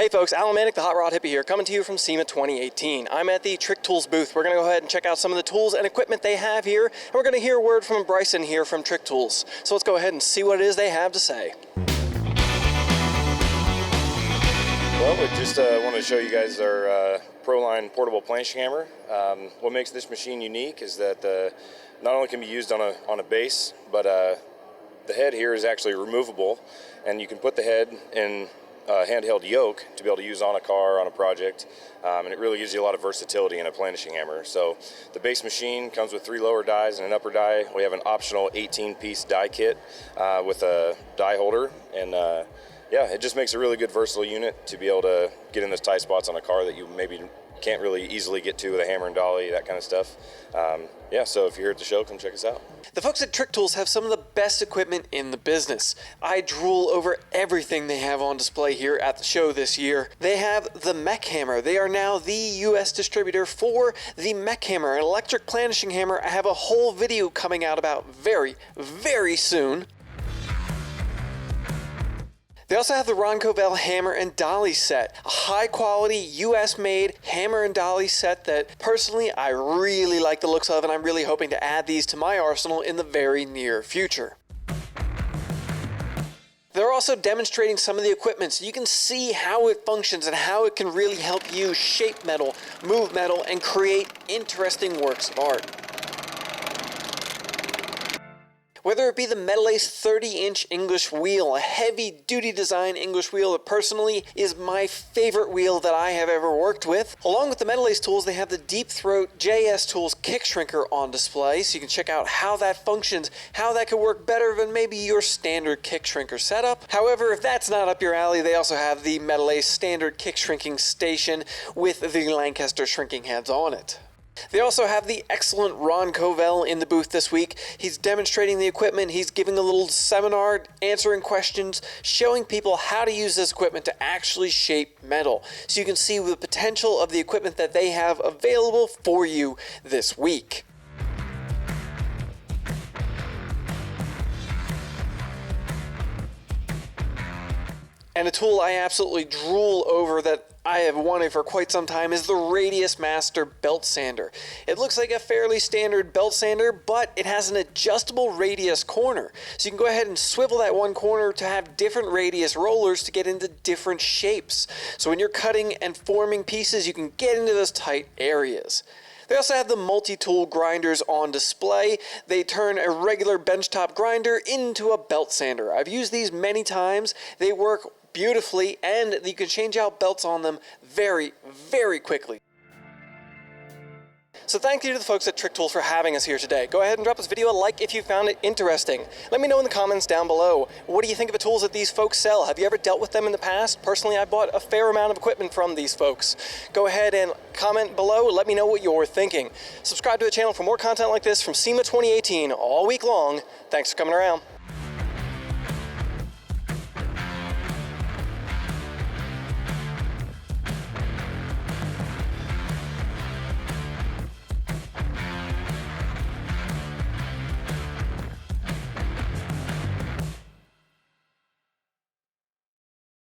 Hey folks, Alan Manick, the Hot Rod Hippie here, coming to you from SEMA 2018. I'm at the Trick Tools booth. We're going to go ahead and check out some of the tools and equipment they have here, and we're going to hear a word from Bryson here from Trick Tools. So let's go ahead and see what it is they have to say. Well, we just wanted to show you guys our ProLine portable planching hammer. What makes this machine unique is that not only can be used on a base, but the head here is actually removable, and you can put the head in a handheld yoke to be able to use on a car, on a project, and it really gives you a lot of versatility in a planching hammer. So the base machine comes with 3 lower dies and an upper die. We have an optional 18-piece die kit with a die holder, and yeah, it just makes a really good versatile unit to be able to get in those tight spots on a car that you maybe can't really easily get to with a hammer and dolly, that kind of stuff. Yeah, so if you're here at the show, come check us out. The folks at Trick Tools have some of the best equipment in the business. I drool over everything they have on display here at the show this year. They have the MEK Hammer. They are now the US distributor for the MEK Hammer, an electric planishing hammer. I have a whole video coming out about very, very soon. They also have the Ron Covell hammer and dolly set, a high quality US made hammer and dolly set that personally I really like the looks of, and I'm really hoping to add these to my arsenal in the very near future. They're also demonstrating some of the equipment so you can see how it functions and how it can really help you shape metal, move metal, and create interesting works of art. Whether it be the Metal Ace 30-inch English wheel, a heavy-duty design English wheel that personally is my favorite wheel that I have ever worked with. Along with the Metal Ace tools, they have the Deep Throat JS Tools kick shrinker on display, so you can check out how that functions, how that could work better than maybe your standard kick shrinker setup. However, if that's not up your alley, they also have the Metal Ace standard kick shrinking station with the Lancaster shrinking heads on it. They also have the excellent Ron Covell in the booth this week. He's demonstrating the equipment, he's giving a little seminar, answering questions, showing people how to use this equipment to actually shape metal. So you can see the potential of the equipment that they have available for you this week. And a tool I absolutely drool over that I have wanted for quite some time is the Radius Master belt sander. It looks like a fairly standard belt sander, but it has an adjustable radius corner. So you can go ahead and swivel that one corner to have different radius rollers to get into different shapes. So when you're cutting and forming pieces, you can get into those tight areas. They also have the multi-tool grinders on display. They turn a regular benchtop grinder into a belt sander. I've used these many times. They work beautifully, and you can change out belts on them very, very quickly. So thank you to the folks at Trick Tools for having us here today. Go ahead and drop this video a like if you found it interesting. Let me know in the comments down below, what do you think of the tools that these folks sell? Have you ever dealt with them in the past? Personally, I bought a fair amount of equipment from these folks. Go ahead and comment below, let me know what you're thinking. Subscribe to the channel for more content like this from SEMA 2018 all week long. Thanks for coming around.